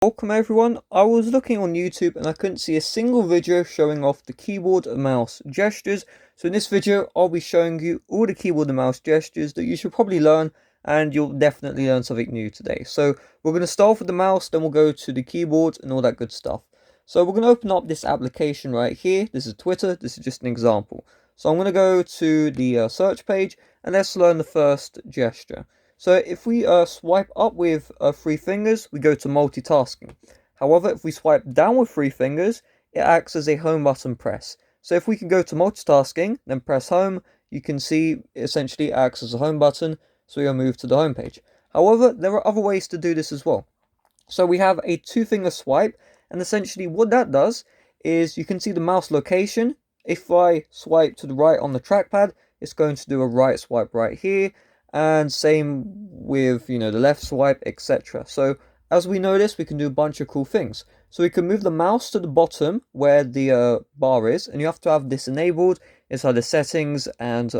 Welcome everyone. I was looking on YouTube and I couldn't see a single video showing off the keyboard and mouse gestures. So in this video, I'll be showing you all the keyboard and mouse gestures that you should probably learn, and you'll definitely learn something new today. So we're going to start off with the mouse, then we'll go to the keyboard and all that good stuff. So we're going to open up this application right here. This is Twitter. This is just an example. So I'm going to go to the search page and let's learn the first gesture. So if we swipe up with 3 fingers, we go to multitasking. However, if we swipe down with 3 fingers, it acts as a home button press. So if we can go to multitasking, then press home, you can see it essentially acts as a home button, so we'll move to the home page. However, there are other ways to do this as well. So we have a 2-finger swipe, and essentially what that does is you can see the mouse location. If I swipe to the right on the trackpad, it's going to do a right swipe right here. And same with, the left swipe, etc. So as we notice, we can do a bunch of cool things. So we can move the mouse to the bottom where the bar is, and you have to have this enabled inside the settings and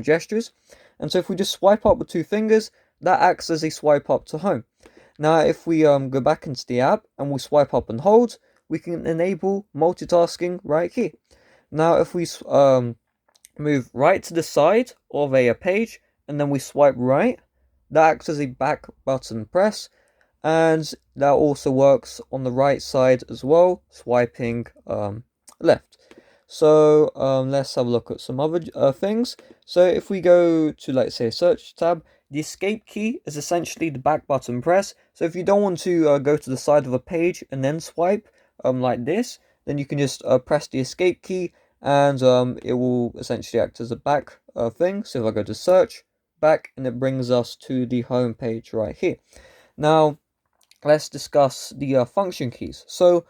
gestures. And so if we just swipe up with 2 fingers, that acts as a swipe up to home. Now if we go back into the app and we swipe up and hold, we can enable multitasking right here. Now if we move right to the side of a page, and then we swipe right, that acts as a back button press, and that also works on the right side as well, swiping left. So let's have a look at some other things. So if we go to, like, say, a search tab, the escape key is essentially the back button press. So if you don't want to go to the side of a page and then swipe like this, then you can just press the escape key, and it will essentially act as a back thing. So if I go to search, back, and it brings us to the home page right here. Now let's discuss the function keys. So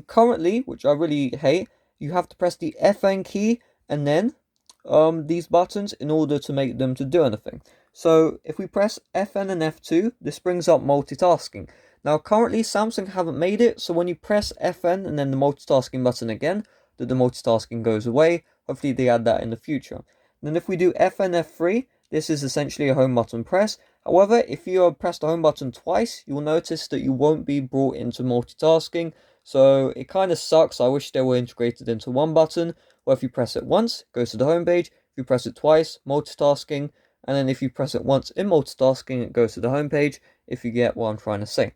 currently, which I really hate, you have to press the FN key and then these buttons in order to make them to do anything. So if we press FN and F2, this brings up multitasking. Now currently Samsung haven't made it, so when you press FN and then the multitasking button again, the multitasking goes away. Hopefully they add that in the future. Then if we do FN F3, this is essentially a home button press. However, if you press the home button twice, you'll notice that you won't be brought into multitasking. So it kind of sucks. I wish they were integrated into one button, where if you press it once, it goes to the home page. If you press it twice, multitasking. And then if you press it once in multitasking, it goes to the home page, if you get what I'm trying to say.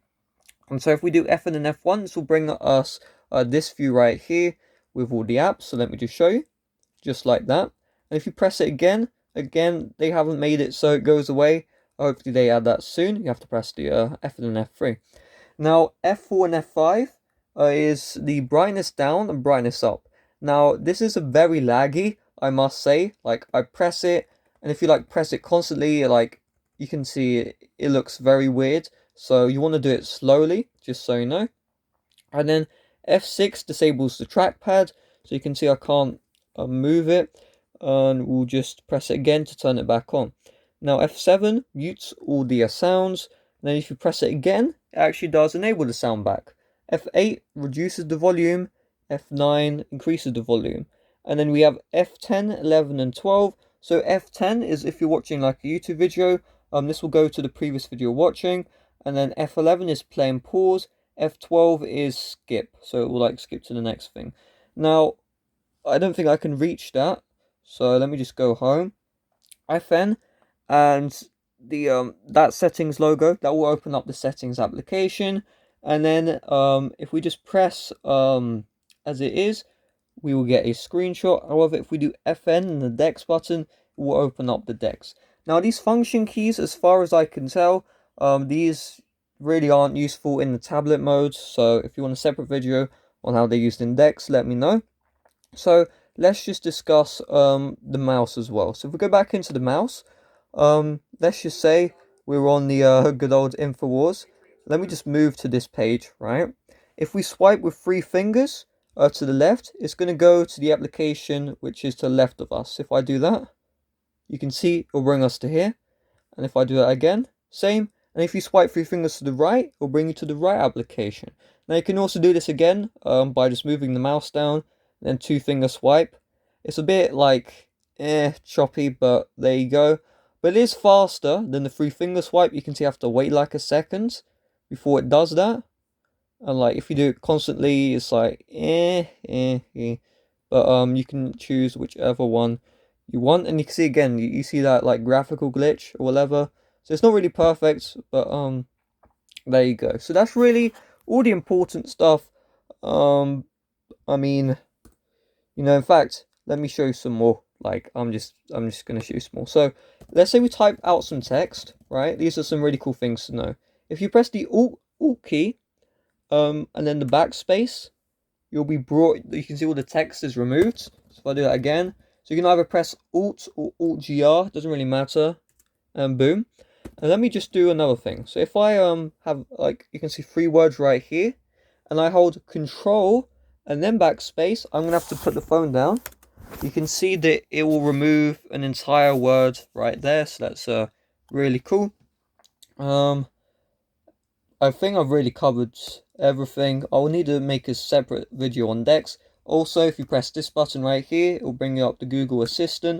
And so if we do FN and F1, this will bring us this view right here with all the apps. So let me just show you, just like that. And if you press it again, they haven't made it so it goes away. Hopefully they add that soon. You have to press the F and F3. Now F4 and F5 is the brightness down and brightness up. Now this is a very laggy, I must say. Like, I press it, and if you press it constantly, you can see it looks very weird. So you want to do it slowly, just so you know. And then F6 disables the trackpad, so you can see I can't move it. And we'll just press it again to turn it back on. Now F7 mutes all the sounds. And then if you press it again, it actually does enable the sound back. F8 reduces the volume. F9 increases the volume. And then we have F10, 11, and 12. So F10 is if you're watching like a YouTube video. This will go to the previous video you're watching. And then F11 is play and pause. F12 is skip. So it will skip to the next thing. Now, I don't think I can reach that. So let me just go home, FN, and the that settings logo, that will open up the settings application. And then if we just press as it is, we will get a screenshot. However, if we do FN and the DeX button, it will open up the DeX. Now these function keys, as far as I can tell, these really aren't useful in the tablet mode. So if you want a separate video on how they're used in DeX, let me know. So let's just discuss the mouse as well. So if we go back into the mouse, let's just say we're on the good old InfoWars. Let me just move to this page, right? If we swipe with 3 fingers to the left, it's going to go to the application which is to the left of us. If I do that, you can see it will bring us to here. And if I do that again, same. And if you swipe 3 fingers to the right, it will bring you to the right application. Now you can also do this again by just moving the mouse down, then 2-finger swipe. It's a bit choppy, but there you go. But it is faster than the 3-finger swipe. You can see I have to wait like a second before it does that. and like if you do it constantly, it's like but you can choose whichever one you want, and you can see again, you see that like graphical glitch or whatever. So it's not really perfect, but there you go. So that's really all the important stuff. I mean, in fact, let me show you some more. Like I'm just gonna show you some more. So let's say we type out some text, right? These are some really cool things to know. If you press the Alt key, and then the backspace, you'll be brought. You can see all the text is removed. So if I do that again, so you can either press Alt or Alt GR. Doesn't really matter. And boom. And let me just do another thing. So if I have, like, you can see 3 words right here, and I hold Control and then backspace, I'm gonna have to put the phone down. You can see that it will remove an entire word right there. So that's really cool. I think I've really covered everything. I'll need to make a separate video on Dex. Also, if you press this button right here, it will bring you up the Google Assistant.